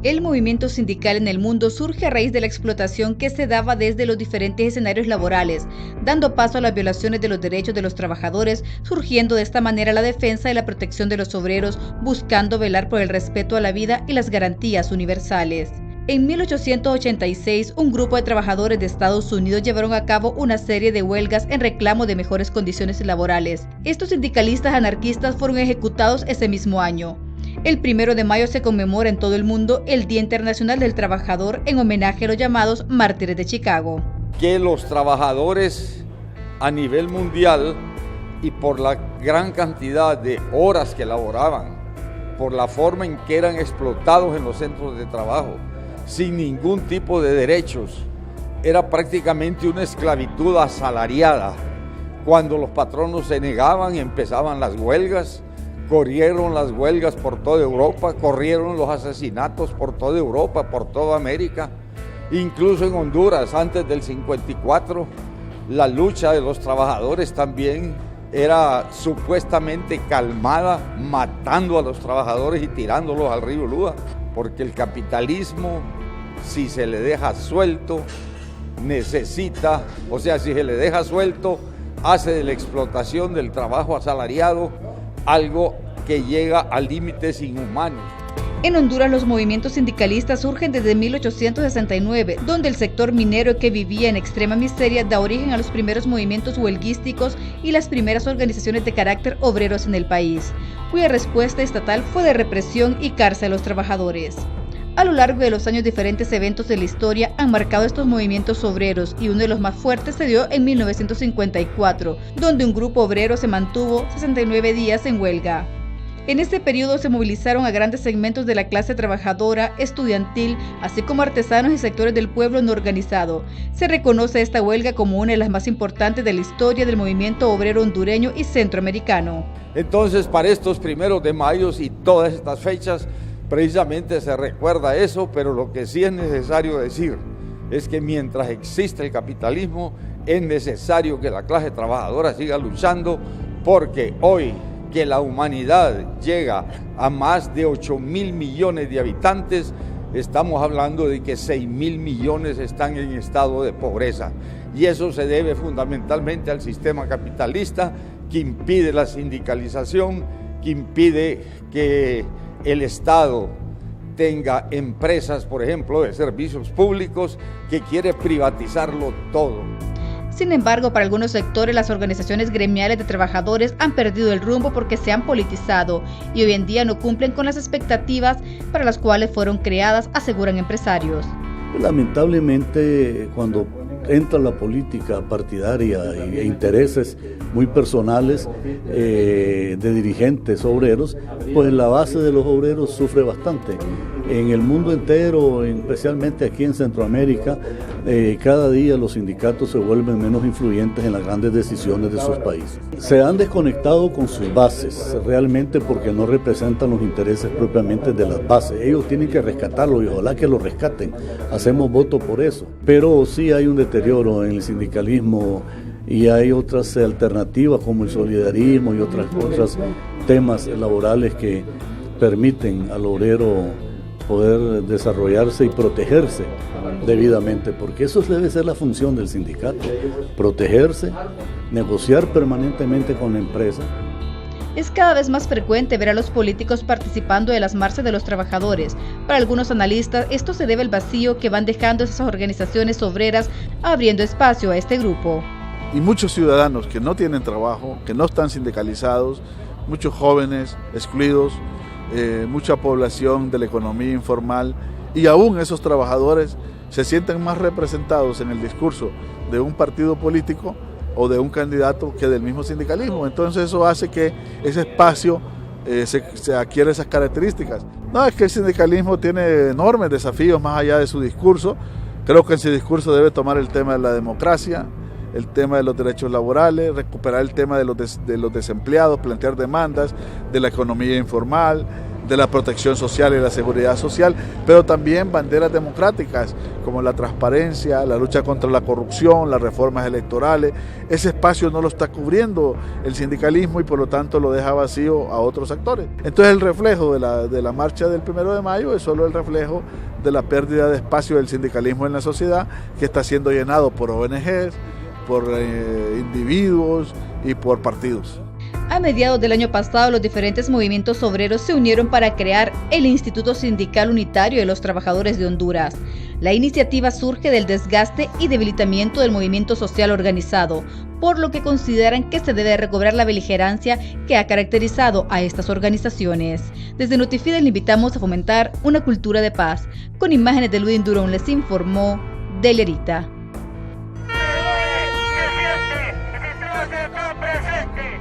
El movimiento sindical en el mundo surge a raíz de la explotación que se daba desde los diferentes escenarios laborales, dando paso a las violaciones de los derechos de los trabajadores, surgiendo de esta manera la defensa y la protección de los obreros, buscando velar por el respeto a la vida y las garantías universales. En 1886, un grupo de trabajadores de Estados Unidos llevaron a cabo una serie de huelgas en reclamo de mejores condiciones laborales. Estos sindicalistas anarquistas fueron ejecutados ese mismo año. El 1 de mayo se conmemora en todo el mundo el Día Internacional del Trabajador en homenaje a los llamados mártires de Chicago. Que los trabajadores a nivel mundial y por la gran cantidad de horas que laboraban, por la forma en que eran explotados en los centros de trabajo, sin ningún tipo de derechos, era prácticamente una esclavitud asalariada. Cuando los patronos se negaban, empezaban las huelgas. Corrieron las huelgas por toda Europa, corrieron los asesinatos por toda Europa, por toda América. Incluso en Honduras, antes del 54, la lucha de los trabajadores también era supuestamente calmada, matando a los trabajadores y tirándolos al río Lúa, porque el capitalismo, si se le deja suelto, necesita, o sea, si se le deja suelto, hace de la explotación del trabajo asalariado algo que llega a límites inhumanos. En Honduras los movimientos sindicalistas surgen desde 1869, donde el sector minero que vivía en extrema miseria da origen a los primeros movimientos huelguísticos y las primeras organizaciones de carácter obreros en el país, cuya respuesta estatal fue de represión y cárcel a los trabajadores. A lo largo de los años, diferentes eventos de la historia han marcado estos movimientos obreros y uno de los más fuertes se dio en 1954, donde un grupo obrero se mantuvo 69 días en huelga. En este periodo se movilizaron a grandes segmentos de la clase trabajadora, estudiantil, así como artesanos y sectores del pueblo no organizado. Se reconoce esta huelga como una de las más importantes de la historia del movimiento obrero hondureño y centroamericano. Entonces, para estos 1 de mayo y todas estas fechas, precisamente se recuerda eso, pero lo que sí es necesario decir es que mientras existe el capitalismo, es necesario que la clase trabajadora siga luchando, porque hoy que la humanidad llega a más de 8.000 millones de habitantes, estamos hablando de que 6.000 millones están en estado de pobreza. Y eso se debe fundamentalmente al sistema capitalista, que impide la sindicalización, que impide que el Estado tenga empresas, por ejemplo, de servicios públicos, que quiere privatizarlo todo. Sin embargo, para algunos sectores, las organizaciones gremiales de trabajadores han perdido el rumbo porque se han politizado y hoy en día no cumplen con las expectativas para las cuales fueron creadas, aseguran empresarios. Lamentablemente, cuando entra la política partidaria e intereses muy personales de dirigentes obreros, pues la base de los obreros sufre bastante. En el mundo entero, especialmente aquí en Centroamérica, cada día los sindicatos se vuelven menos influyentes en las grandes decisiones de sus países. Se han desconectado con sus bases, realmente porque no representan los intereses propiamente de las bases. Ellos tienen que rescatarlo y ojalá que lo rescaten. Hacemos voto por eso. Pero sí hay un deterioro en el sindicalismo y hay otras alternativas como el solidarismo y otros temas laborales que permiten al obrero poder desarrollarse y protegerse debidamente, porque eso debe ser la función del sindicato, protegerse, negociar permanentemente con la empresa. Es cada vez más frecuente ver a los políticos participando de las marchas de los trabajadores. Para algunos analistas, esto se debe al vacío que van dejando esas organizaciones obreras, abriendo espacio a este grupo. Y muchos ciudadanos que no tienen trabajo, que no están sindicalizados, muchos jóvenes excluidos, mucha población de la economía informal, y aún esos trabajadores se sienten más representados en el discurso de un partido político o de un candidato que del mismo sindicalismo. Entonces eso hace que ese espacio se adquiere esas características. No, es que el sindicalismo tiene enormes desafíos más allá de su discurso. Creo que en su discurso debe tomar el tema de la democracia, el tema de los derechos laborales, recuperar el tema de los desempleados, plantear demandas de la economía informal, de la protección social y la seguridad social, pero también banderas democráticas como la transparencia, la lucha contra la corrupción, las reformas electorales. Ese espacio no lo está cubriendo el sindicalismo y por lo tanto lo deja vacío a otros actores. Entonces el reflejo de la marcha del 1 de mayo es solo el reflejo de la pérdida de espacio del sindicalismo en la sociedad, que está siendo llenado por ONGs, por individuos y por partidos. A mediados del año pasado, los diferentes movimientos obreros se unieron para crear el Instituto Sindical Unitario de los Trabajadores de Honduras. La iniciativa surge del desgaste y debilitamiento del movimiento social organizado, por lo que consideran que se debe recobrar la beligerancia que ha caracterizado a estas organizaciones. Desde Notifide le invitamos a fomentar una cultura de paz. Con imágenes de Ludin Durón les informó Delerita. Presente.